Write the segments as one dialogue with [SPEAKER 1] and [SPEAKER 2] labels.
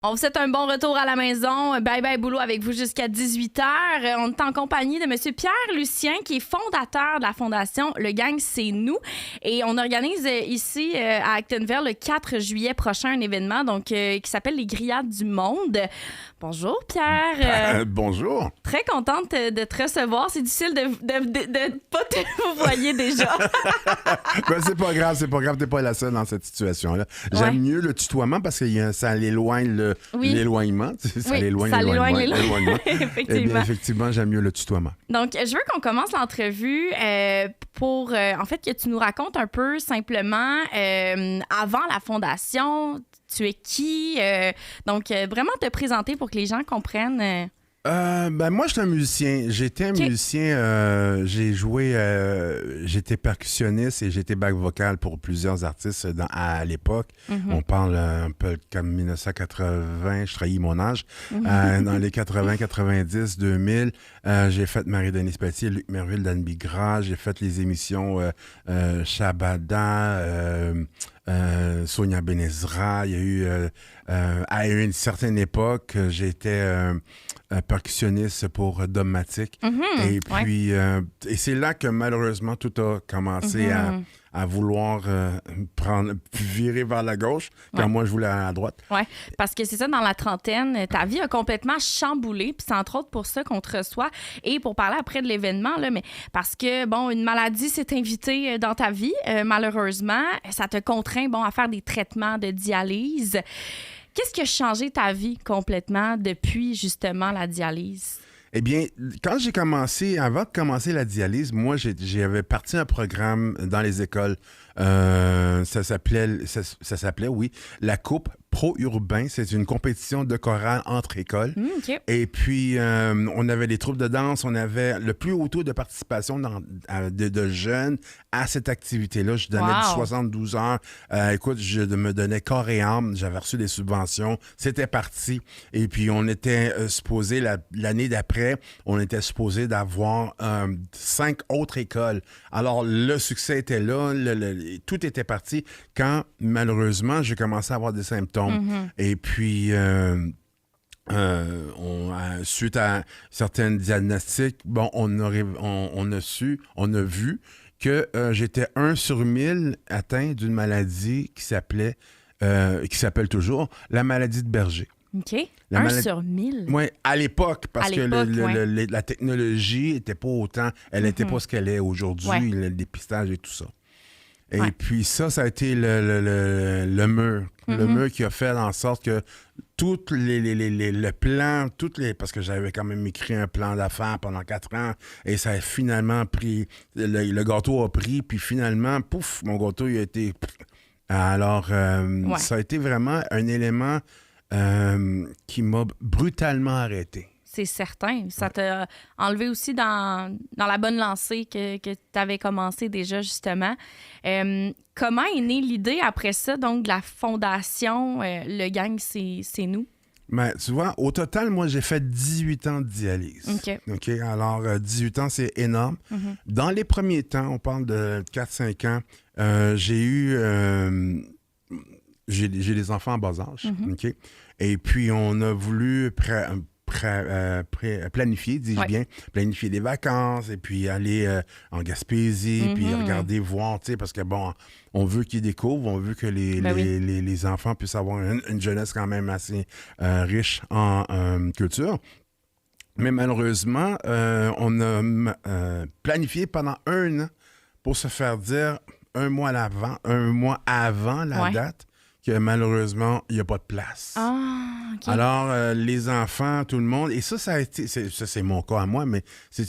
[SPEAKER 1] On vous souhaite un bon retour à la maison. Bye bye boulot avec vous jusqu'à 18h. On est en compagnie de M. Pierre Lucien, qui est fondateur de la fondation Le Gang, c'est nous. Et on organise ici à Actonville le 4 juillet prochain un événement qui s'appelle les Grillades du Monde. Bonjour Pierre.
[SPEAKER 2] Bonjour.
[SPEAKER 1] Très contente de te recevoir. C'est difficile de pas te vous voyez déjà.
[SPEAKER 2] Ben, c'est pas grave, t'es pas la seule dans cette situation-là. J'aime mieux le tutoiement parce que ça l'éloigne l'éloignement. Ça l'éloigne l'éloignement.
[SPEAKER 1] Effectivement.
[SPEAKER 2] Eh bien, effectivement, j'aime mieux le tutoiement.
[SPEAKER 1] Donc, je veux qu'on commence l'entrevue pour, en fait, que tu nous racontes un peu simplement, avant la fondation, tu es qui? Donc, vraiment te présenter pour que les gens comprennent.
[SPEAKER 2] Moi, je suis un musicien. J'étais un musicien. J'ai joué... j'étais percussionniste et j'étais back vocal pour plusieurs artistes à l'époque. Mm-hmm. On parle un peu comme 1980. Je trahis mon âge. Dans les 80, 90, 2000, j'ai fait Marie-Denise Pelletier, Luc Merville, Dan Bigra. J'ai fait les émissions Shabada, Sonia Benezra. Il y a eu... à une certaine époque, j'étais... percussionniste pour Dogmatic. Mm-hmm, et puis, et c'est là que malheureusement, tout a commencé à vouloir virer vers la gauche quand moi, je voulais aller à la droite.
[SPEAKER 1] Oui, parce que c'est ça, dans la trentaine, ta vie a complètement chamboulé, puis c'est entre autres pour ça qu'on te reçoit. Et pour parler après de l'événement, là, mais parce que, bon, une maladie s'est invitée dans ta vie, malheureusement, ça te contraint, à faire des traitements de dialyse. Qu'est-ce qui a changé ta vie complètement depuis, justement, la dialyse?
[SPEAKER 2] Eh bien, quand j'ai commencé, avant de commencer la dialyse, moi, j'avais parti un programme dans les écoles. Ça s'appelait, oui, la Coupe Pro-Urbain. C'est une compétition de chorale entre écoles.
[SPEAKER 1] Okay.
[SPEAKER 2] Et puis, on avait des troupes de danse. On avait le plus haut taux de participation de jeunes à cette activité-là. Je donnais du 72 heures. Écoute, je me donnais corps et âme. J'avais reçu des subventions. C'était parti. Et puis, on était supposé, l'année d'après, on était supposé d'avoir 5 autres écoles. Alors, le succès était là. Tout était parti quand, malheureusement, j'ai commencé à avoir des symptômes. Mm-hmm. Et puis, suite à certains diagnostics, on a vu que j'étais 1 sur 1000 atteint d'une maladie qui s'appelle toujours la maladie de Berger.
[SPEAKER 1] OK. 1 sur 1000?
[SPEAKER 2] Oui, à l'époque, parce que la technologie n'était pas autant, elle n'était pas ce qu'elle est aujourd'hui, le dépistage et tout ça. Et puis ça a été le mur. Mm-hmm. Le mur qui a fait en sorte que tout le plan, parce que j'avais quand même écrit un plan d'affaires pendant 4 ans, et ça a finalement pris, le gâteau a pris, puis finalement, pouf, mon gâteau il a été... Alors, ça a été vraiment un élément qui m'a brutalement arrêté.
[SPEAKER 1] C'est certain. Ça t'a enlevé aussi dans la bonne lancée que tu avais commencé déjà, justement. Comment est née l'idée après ça, donc, de la fondation Le Gang, c'est nous?
[SPEAKER 2] Ben, tu vois, au total, moi, j'ai fait 18 ans de dialyse. OK. Alors, 18 ans, c'est énorme. Mm-hmm. Dans les premiers temps, on parle de 4-5 ans, j'ai des enfants en bas âge. Mm-hmm. OK? Et puis, on a voulu... planifier, dis-je bien, planifier des vacances et puis aller en Gaspésie, puis regarder, voir, tu sais, parce que on veut qu'ils découvrent, on veut que les enfants puissent avoir une jeunesse quand même assez riche en culture. Mais malheureusement, on a planifié pendant 1 an pour se faire dire un mois avant la date, que malheureusement, il n'y a pas de place.
[SPEAKER 1] Ah, OK.
[SPEAKER 2] Alors, les enfants, tout le monde, et ça a été, c'est mon cas à moi, mais ça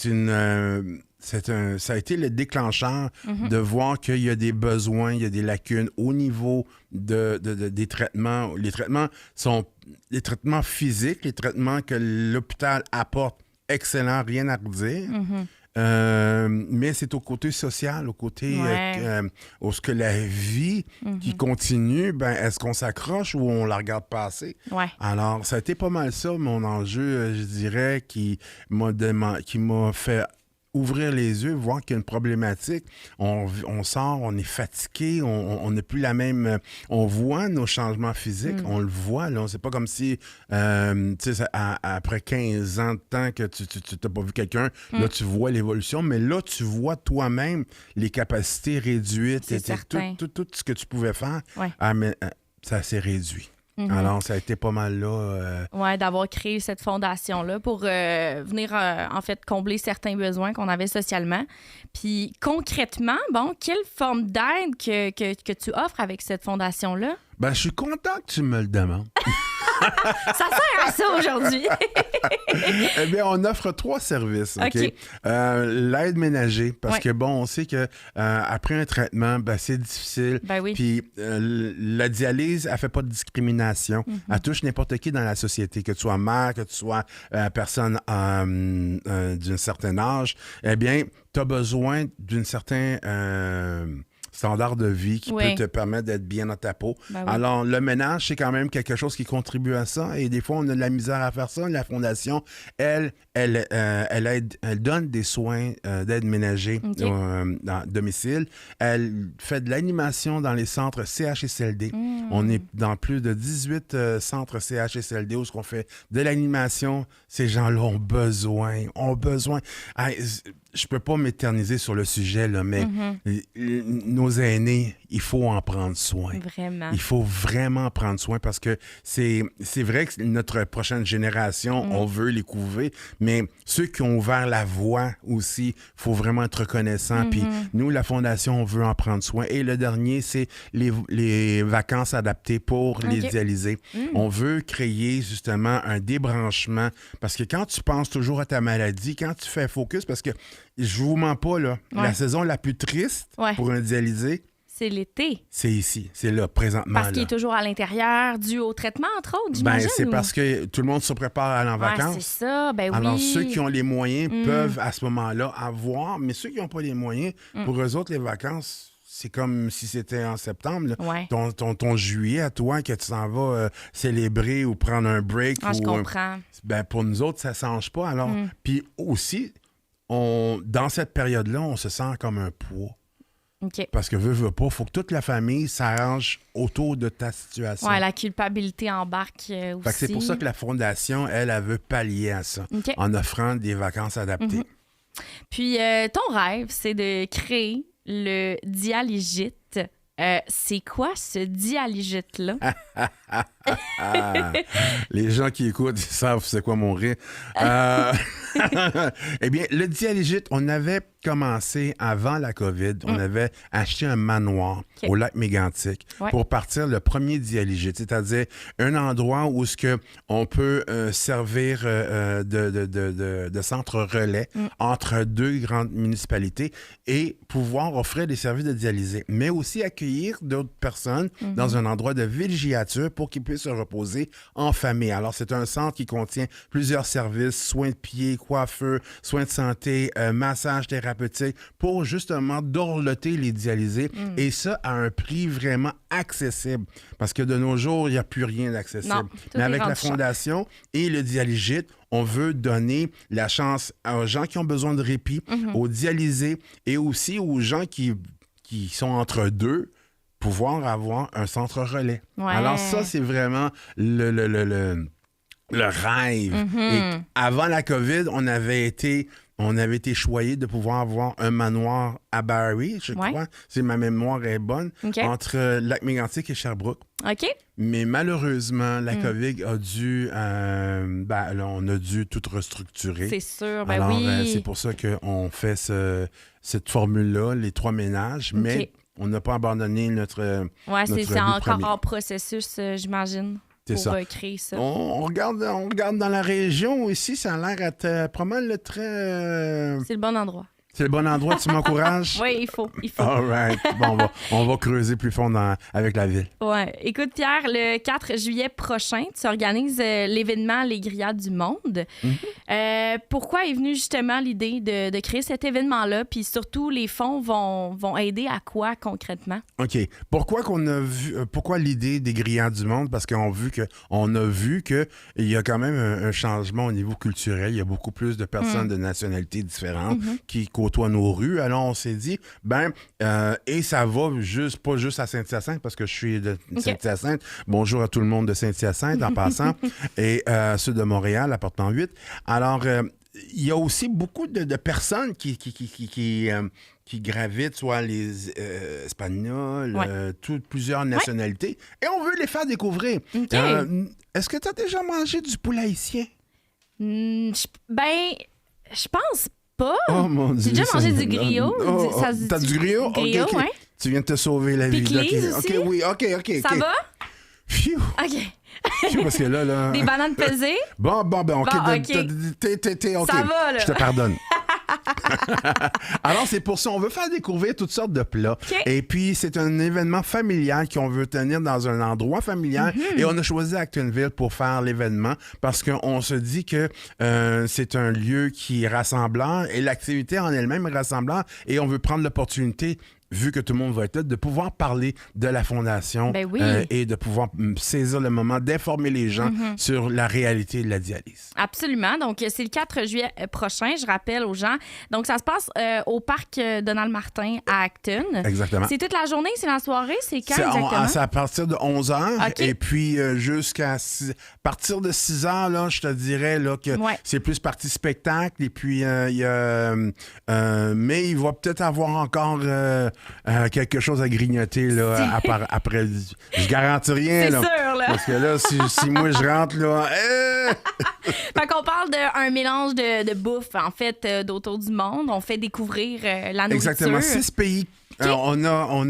[SPEAKER 2] a été le déclencheur de voir qu'il y a des besoins, il y a des lacunes au niveau des traitements. Les traitements sont les traitements physiques, les traitements que l'hôpital apporte, excellent, rien à redire. Mm-hmm. Mais c'est au côté social, au côté où ce que la vie qui continue, est-ce qu'on s'accroche ou on la regarde passer?
[SPEAKER 1] Ouais.
[SPEAKER 2] Alors, ça a été pas mal ça, mon enjeu, je dirais, qui m'a fait ouvrir les yeux, voir qu'il y a une problématique. On sort, on est fatigué, on n'a plus la même... On voit nos changements physiques, on le voit. Là. C'est pas comme si, après 15 ans de temps que tu n'as pas vu quelqu'un, là, tu vois l'évolution, mais là, tu vois toi-même les capacités réduites. Tout ce que tu pouvais faire, ça s'est réduit. Alors, ça a été pas mal là.
[SPEAKER 1] Oui, d'avoir créé cette fondation-là pour venir, en fait, combler certains besoins qu'on avait socialement. Puis, concrètement, quelle forme d'aide que tu offres avec cette fondation-là?
[SPEAKER 2] Je suis content que tu me le demandes.
[SPEAKER 1] Ça sert à ça aujourd'hui.
[SPEAKER 2] Eh bien, on offre 3 services. OK? L'aide ménagée, parce que, on sait que après un traitement, c'est difficile.
[SPEAKER 1] Oui.
[SPEAKER 2] Puis la dialyse, elle fait pas de discrimination. Elle touche n'importe qui dans la société, que tu sois mère, que tu sois personne d'un certain âge. Eh bien, tu as besoin d'une certaine... standard de vie qui peut te permettre d'être bien dans ta peau. Alors, le ménage, c'est quand même quelque chose qui contribue à ça. Et des fois, on a de la misère à faire ça. La Fondation, elle donne des soins d'aide ménagée dans domicile. Elle fait de l'animation dans les centres CHSLD. On est dans plus de 18 centres CHSLD où on fait de l'animation. Ces gens-là ont besoin. Je peux pas m'éterniser sur le sujet, là, mais nos aînés, il faut en prendre soin.
[SPEAKER 1] Vraiment.
[SPEAKER 2] Il faut vraiment prendre soin parce que c'est vrai que notre prochaine génération, on veut les couver, mais ceux qui ont ouvert la voie aussi, il faut vraiment être reconnaissant. Puis nous, la Fondation, on veut en prendre soin. Et le dernier, c'est les vacances adaptées pour les dialysés. On veut créer justement un débranchement parce que quand tu penses toujours à ta maladie, quand tu fais focus, parce que je vous mens pas, là, la saison la plus triste pour un dialysé,
[SPEAKER 1] c'est l'été.
[SPEAKER 2] C'est ici, c'est là, présentement.
[SPEAKER 1] Parce qu'il est toujours à l'intérieur, dû au traitement, entre autres, j'imagine.
[SPEAKER 2] C'est parce que tout le monde se prépare à aller en vacances.
[SPEAKER 1] C'est ça,
[SPEAKER 2] Alors, ceux qui ont les moyens peuvent, à ce moment-là, avoir, mais ceux qui n'ont pas les moyens, pour eux autres, les vacances, c'est comme si c'était en septembre. Là. Ton juillet à toi, que tu s'en vas célébrer ou prendre un break.
[SPEAKER 1] Je comprends.
[SPEAKER 2] Pour nous autres, ça ne change pas. Alors, puis aussi, dans cette période-là, on se sent comme un poids. Parce que veux pas, il faut que toute la famille s'arrange autour de ta situation.
[SPEAKER 1] Oui, la culpabilité embarque aussi.
[SPEAKER 2] Fait que c'est pour ça que la Fondation, elle veut pallier à ça en offrant des vacances adaptées.
[SPEAKER 1] Puis ton rêve, c'est de créer le Dialygite. C'est quoi ce Dialygite-là?
[SPEAKER 2] Les gens qui écoutent, ils savent c'est quoi mon rire. Eh bien, le Dialygite, on avait commencé avant la COVID. On avait acheté un manoir au lac Mégantic pour partir le premier Dialygite, c'est-à-dire un endroit où on peut servir de centre relais entre 2 grandes municipalités et pouvoir offrir des services de dialysés, mais aussi accueillir d'autres personnes dans un endroit de villégiature pour qu'ils puissent se reposer en famille. Alors, c'est un centre qui contient plusieurs services, soins de pieds, coiffeur, soins de santé, massage thérapeutique, pour justement dorloter les dialysés, et ça à un prix vraiment accessible, parce que de nos jours, il n'y a plus rien d'accessible.
[SPEAKER 1] Non,
[SPEAKER 2] mais avec la Fondation et le Dialygite, on veut donner la chance aux gens qui ont besoin de répit, aux dialysés et aussi aux gens qui sont entre deux, pouvoir avoir un centre relais. Alors ça, c'est vraiment le rêve. Et avant la COVID, on avait été choyés de pouvoir avoir un manoir à Barrie, je crois, si ma mémoire est bonne, entre Lac-Mégantic et Sherbrooke. Mais malheureusement, la COVID a dû... on a dû tout restructurer.
[SPEAKER 1] C'est sûr,
[SPEAKER 2] Alors, c'est pour ça qu'on fait cette formule-là, les 3 ménages, mais on n'a pas abandonné notre
[SPEAKER 1] c'est encore en processus, j'imagine. Pour créer ça.
[SPEAKER 2] On regarde dans la région ici, ça a l'air être pas mal très...
[SPEAKER 1] C'est le bon endroit.
[SPEAKER 2] C'est le bon endroit, tu m'encourages?
[SPEAKER 1] Oui, il faut.
[SPEAKER 2] All right. Bon, on va creuser plus fond avec la ville.
[SPEAKER 1] Oui. Écoute, Pierre, le 4 juillet prochain, tu organises l'événement Les Grillades du Monde. Pourquoi est venue justement l'idée de créer cet événement-là? Puis surtout, les fonds vont aider à quoi concrètement?
[SPEAKER 2] OK. Pourquoi l'idée des Grillades du Monde? Parce qu'on a vu qu'il y a quand même un changement au niveau culturel. Il y a beaucoup plus de personnes de nationalités différentes qui côtoient nos rues. Alors, on s'est dit, et ça va pas juste à Saint-Hyacinthe, parce que je suis de Saint-Hyacinthe. Bonjour à tout le monde de Saint-Hyacinthe en passant. Et sud de Montréal, appartement 8. Alors, il y a aussi beaucoup de personnes qui gravitent, soit les Espagnols, plusieurs nationalités, et on veut les faire découvrir. Est-ce que tu as déjà mangé du poulet haïtien?
[SPEAKER 1] Je pense pas.
[SPEAKER 2] Oh mon Dieu.
[SPEAKER 1] J'ai déjà mangé du griot.
[SPEAKER 2] T'as du griot?
[SPEAKER 1] Griot,
[SPEAKER 2] OK.
[SPEAKER 1] ouais.
[SPEAKER 2] Tu viens de te sauver la vie.
[SPEAKER 1] Aussi?
[SPEAKER 2] OK, oui, OK.
[SPEAKER 1] Ça va?
[SPEAKER 2] Phew.
[SPEAKER 1] OK.
[SPEAKER 2] Parce que là...
[SPEAKER 1] Des bananes pesées?
[SPEAKER 2] Bon, OK.
[SPEAKER 1] OK. Ça va, là.
[SPEAKER 2] Je te pardonne. Alors, c'est pour ça, on veut faire découvrir toutes sortes de plats.
[SPEAKER 1] Okay.
[SPEAKER 2] Et puis, c'est un événement familial qu'on veut tenir dans un endroit familial. Et on a choisi Actonville pour faire l'événement parce qu'on se dit que c'est un lieu qui est rassembleur et l'activité en elle-même est rassembleur. Et on veut prendre l'opportunité, vu que tout le monde va être là, de pouvoir parler de la Fondation et de pouvoir saisir le moment d'informer les gens sur la réalité de la dialyse.
[SPEAKER 1] Absolument. Donc, c'est le 4 juillet prochain, je rappelle aux gens. Donc, ça se passe au parc Donald Martin à Acton.
[SPEAKER 2] Exactement.
[SPEAKER 1] C'est toute la journée, c'est la soirée, c'est quand exactement?
[SPEAKER 2] C'est à partir de 11h.
[SPEAKER 1] Okay.
[SPEAKER 2] Et puis, jusqu'à partir de 6h, là, je te dirais là, que c'est plus partie spectacle. Et puis, il y a... mais il va peut-être avoir encore... quelque chose à grignoter là, après. Je garantis rien.
[SPEAKER 1] C'est
[SPEAKER 2] là,
[SPEAKER 1] sûr, là.
[SPEAKER 2] Parce que là, si moi je rentre, là.
[SPEAKER 1] Fait qu'on parle d'un mélange de bouffe, en fait, d'autour du monde. On fait découvrir la nourriture.
[SPEAKER 2] Exactement. 6 pays. Okay. Alors, on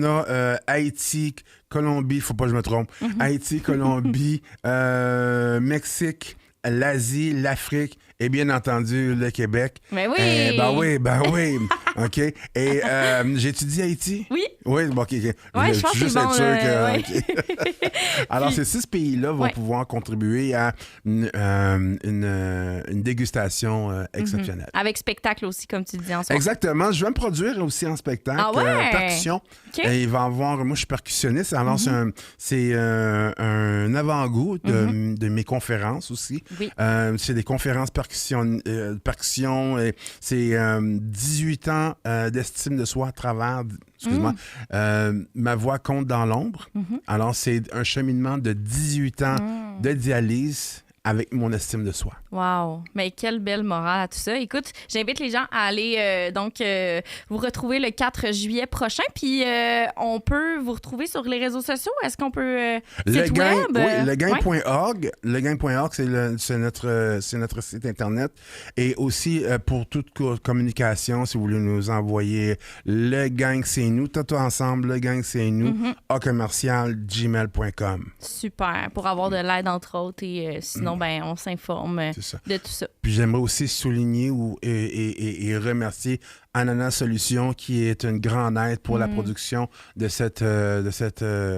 [SPEAKER 2] a Haïti, Colombie, faut pas que je me trompe. Haïti, Colombie, Mexique, l'Asie, l'Afrique et bien entendu le Québec.
[SPEAKER 1] Mais oui!
[SPEAKER 2] Ben oui. OK. Et j'étudie Haïti?
[SPEAKER 1] Oui.
[SPEAKER 2] Oui, bon, OK.
[SPEAKER 1] Ouais, je pense que c'est bon.
[SPEAKER 2] Alors, ces 6 pays-là vont pouvoir contribuer à une dégustation exceptionnelle.
[SPEAKER 1] Avec spectacle aussi, comme tu dis en soir.
[SPEAKER 2] Exactement. Je vais me produire aussi en spectacle. Percussion.
[SPEAKER 1] Okay.
[SPEAKER 2] Et il va avoir... Moi, je suis percussionniste. Alors, c'est un avant-goût de mes conférences aussi.
[SPEAKER 1] Oui.
[SPEAKER 2] C'est des conférences percussion. C'est 18 ans d'estime de soi à travers... Excuse-moi. Ma voix compte dans l'ombre. Alors, c'est un cheminement de 18 ans de dialyse avec mon estime de soi.
[SPEAKER 1] Wow! Mais quelle belle morale à tout ça. Écoute, j'invite les gens à aller vous retrouver le 4 juillet prochain. Puis on peut vous retrouver sur les réseaux sociaux. Est-ce qu'on peut... site web?
[SPEAKER 2] Oui, legain.org. Legain.org, c'est notre site Internet. Et aussi, pour toute communication, si vous voulez nous envoyer le gang c'est nous, tout ensemble, le gang c'est nous, @gmail.com.
[SPEAKER 1] Super. Pour avoir de l'aide, entre autres. Et sinon, on s'informe de tout ça.
[SPEAKER 2] Puis j'aimerais aussi souligner et remercier Ananas Solutions, qui est une grande aide pour la production de cette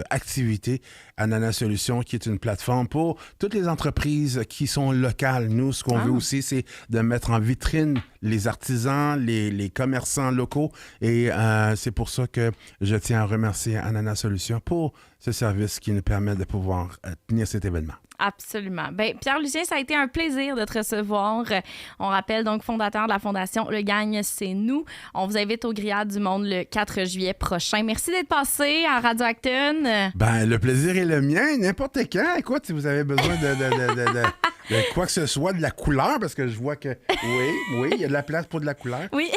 [SPEAKER 2] activité. Ananas Solutions, qui est une plateforme pour toutes les entreprises qui sont locales. Nous, ce qu'on veut aussi, c'est de mettre en vitrine les artisans, les commerçants locaux. Et c'est pour ça que je tiens à remercier Ananas Solutions pour ce service qui nous permet de pouvoir tenir cet événement.
[SPEAKER 1] Absolument. Pierre-Lucien, ça a été un plaisir de te recevoir. On rappelle donc fondateur de la Fondation Le Gagne, c'est nous. On vous invite aux Grillades du Monde le 4 juillet prochain. Merci d'être passé à Radio Acton.
[SPEAKER 2] Le plaisir est le mien, n'importe quand. Écoute, si vous avez besoin de quoi que ce soit, de la couleur, parce que je vois que oui, il y a de la place pour de la couleur.
[SPEAKER 1] Oui.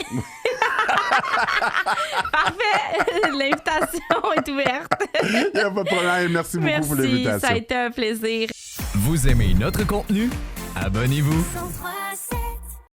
[SPEAKER 1] Parfait. L'invitation est ouverte.
[SPEAKER 2] Il n'y a pas de problème. Merci beaucoup pour l'invitation.
[SPEAKER 1] Ça a été un plaisir.
[SPEAKER 3] Vous aimez notre contenu? Abonnez-vous.